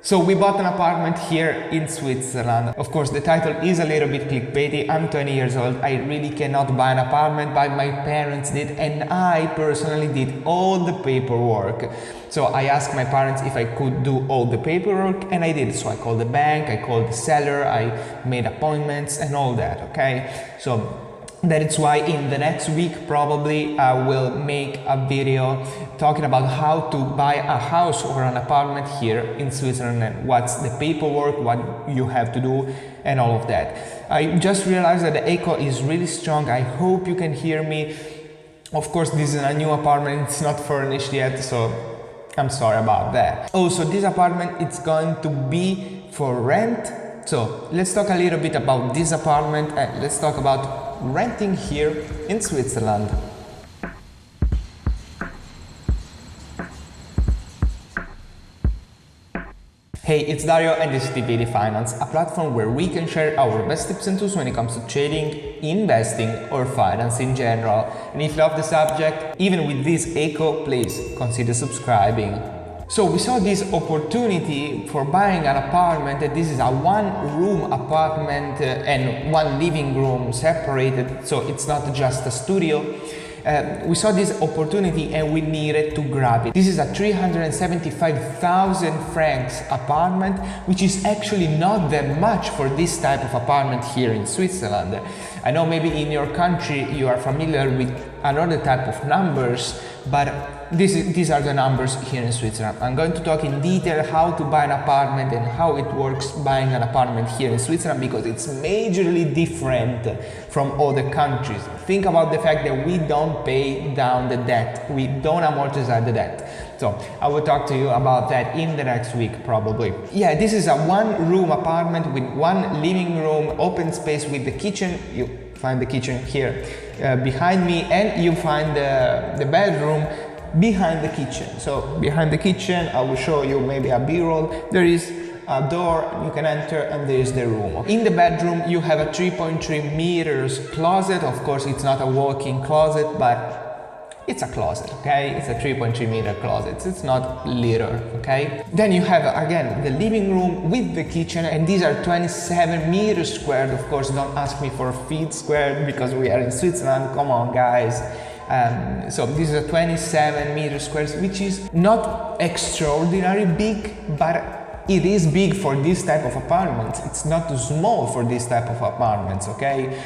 So we bought an apartment here in Switzerland. Of course, the title is a little bit clickbaity. I'm 20 years old. I really cannot buy an apartment, but my parents did, and I personally did all the paperwork. So I asked my parents if I could do all the paperwork, and I did. So I called the bank, I called the seller, I made appointments and all that, okay? So that is why in the next week probably I will make a video talking about how to buy a house or an apartment here in Switzerland and what's the paperwork, what you have to do and all of that. I just realized that the echo is really strong. I hope you can hear me. Of course, this is a new apartment, it's not furnished yet, so I'm sorry about that. Also, this apartment it's going to be for rent. So let's talk a little bit about this apartment and let's talk about renting here in Switzerland. Hey, it's Dario and this is Divity Finance, a platform where we can share our best tips and tools when it comes to trading, investing or finance in general. And if you love the subject, even with this echo, please consider subscribing. So we saw this opportunity for buying an apartment. This is a one-room apartment and one living room separated, so it's not just a studio. We saw this opportunity and we needed to grab it. This is a 375,000 francs apartment, which is actually not that much for this type of apartment here in Switzerland. I know maybe in your country you are familiar with another type of numbers, but these are the numbers here in Switzerland. I'm going to talk in detail how to buy an apartment and how it works buying an apartment here in Switzerland, because it's majorly different from other countries. Think about the fact that we don't pay down the debt, we don't amortize the debt. So I will talk to you about that in the next week probably. Yeah, this is a one-room apartment with one living room, open space with the kitchen. You find the kitchen here behind me, and you find the bedroom behind the kitchen. So behind the kitchen, I will show you maybe a B-roll. There is a door, you can enter, and there is the room. In the bedroom, you have a 3.3 meters closet. Of course, it's not a walk-in closet, but it's a closet, okay? It's a 3.3 meter closet. It's not little, okay? Then you have, again, the living room with the kitchen, and these are 27 meters squared. Of course, don't ask me for feet squared because we are in Switzerland. Come on, guys. So this is a 27 meters squares, which is not extraordinary big, but it is big for this type of apartments. It's not too small for this type of apartments, okay?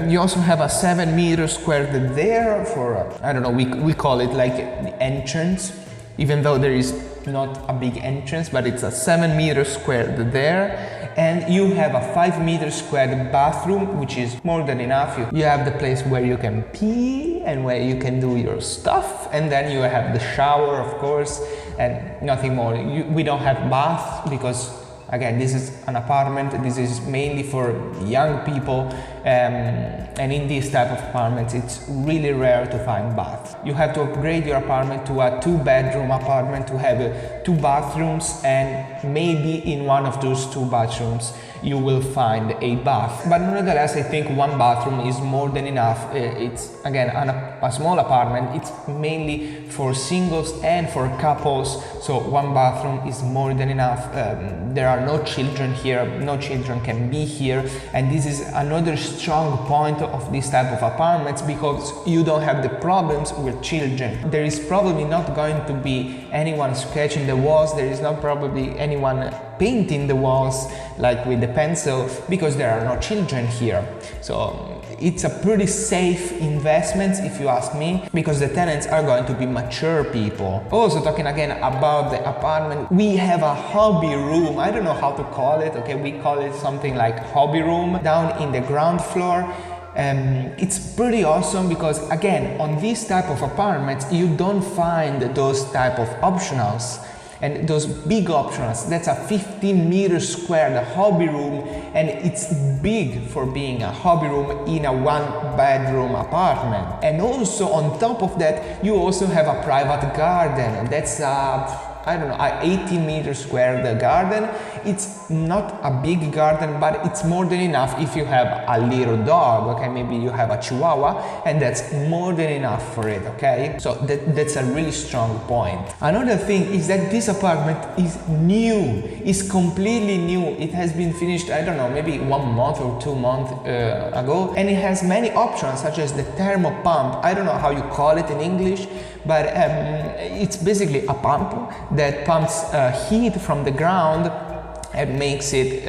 You also have a 7 meters squared there for, I don't know, we call it like the entrance, even though there is not a big entrance, but it's a 7 meters squared there. And you have a 5 meters squared bathroom, which is more than enough. You have the place where you can pee and where you can do your stuff, and then you have the shower, of course, and nothing more. We don't have bath because, again, this is an apartment. This is mainly for young people, and in this type of apartments, it's really rare to find baths. You have to upgrade your apartment to a 2-bedroom apartment to have 2 bathrooms, and maybe in one of those 2 bathrooms you will find a bath. But nonetheless, I think 1 bathroom is more than enough. It's, again, a small apartment. It's mainly for singles and for couples, so 1 bathroom is more than enough. There are no children here, no children can be here, and this is another strong point of this type of apartments, because you don't have the problems with children. There is probably not going to be anyone scratching the walls, there is not probably anyone painting the walls like with the pencil, because there are no children here. So it's a pretty safe investment if you ask me, because the tenants are going to be mature people. Also, talking again about the apartment, we have a hobby room. I don't know how to call it, okay, we call it something like hobby room down in the ground floor. It's pretty awesome because, again, on this type of apartments you don't find those type of optionals. And those big optionals, that's a 15 meters squared hobby room, and it's big for being a hobby room in a 1-bedroom apartment. And also on top of that, you also have a private garden. That's I don't know, 18 meters square the garden. It's not a big garden, but it's more than enough if you have a little dog, okay? Maybe you have a Chihuahua, and that's more than enough for it, okay? So that's a really strong point. Another thing is that this apartment is new, it's completely new. It has been finished, I don't know, maybe 1 month or 2 months ago, and it has many options such as the thermo pump. I don't know how you call it in English, but it's basically a pump that pumps heat from the ground and makes it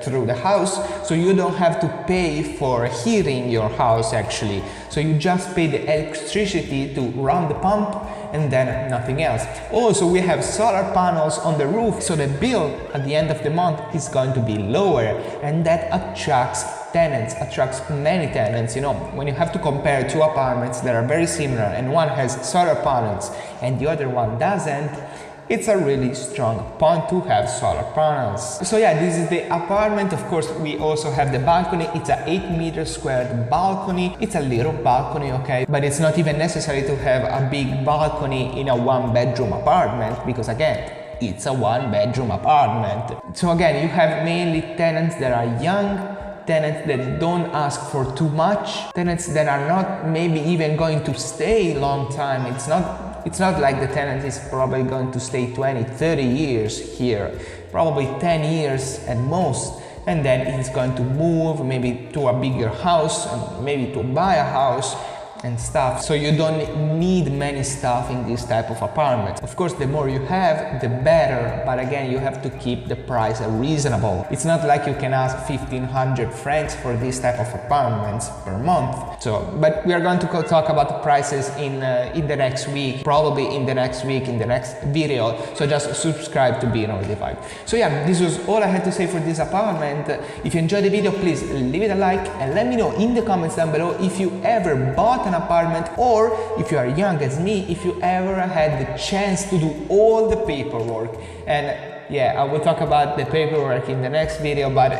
through the house, so you don't have to pay for heating your house actually. So you just pay the electricity to run the pump and then nothing else. Also, we have solar panels on the roof, so the bill at the end of the month is going to be lower, and that attracts tenants, attracts many tenants. You know, when you have to compare two apartments that are very similar and one has solar panels and the other one doesn't, it's a really strong point to have solar panels. So yeah, this is the apartment. Of course, we also have the balcony. It's a 8 meter squared balcony. It's a little balcony, okay? But it's not even necessary to have a big balcony in a 1-bedroom apartment, because again, it's a 1-bedroom apartment. So again, you have mainly tenants that are young, tenants that don't ask for too much, tenants that are not maybe even going to stay a long time. It's not like the tenant is probably going to stay 20, 30 years here, probably 10 years at most, and then he's going to move maybe to a bigger house, and maybe to buy a house and stuff. So you don't need many stuff in this type of apartment. Of course, the more you have, the better, but again, you have to keep the price reasonable. It's not like you can ask 1,500 francs for this type of apartments per month. So, but we are going to talk about the prices in the next week, probably in the next week, in the next video. So just subscribe to be notified. So yeah, this was all I had to say for this apartment. If you enjoyed the video, please leave it a like and let me know in the comments down below if you ever bought an apartment, or if you are young as me, if you ever had the chance to do all the paperwork. And yeah, I will talk about the paperwork in the next video, but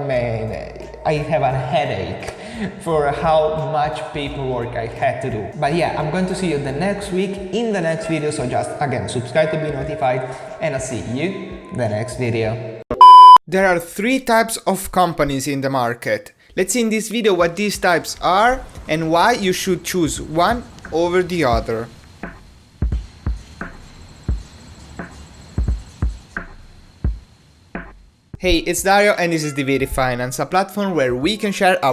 man, I have a headache for how much paperwork I had to do. But yeah, I'm going to see you the next week in the next video, so just again subscribe to be notified, and I'll see you in the next video. There are 3 types of companies in the market. Let's see in this video what these types are and why you should choose one over the other. Hey, it's Dario and this is Divity Finance, a platform where we can share our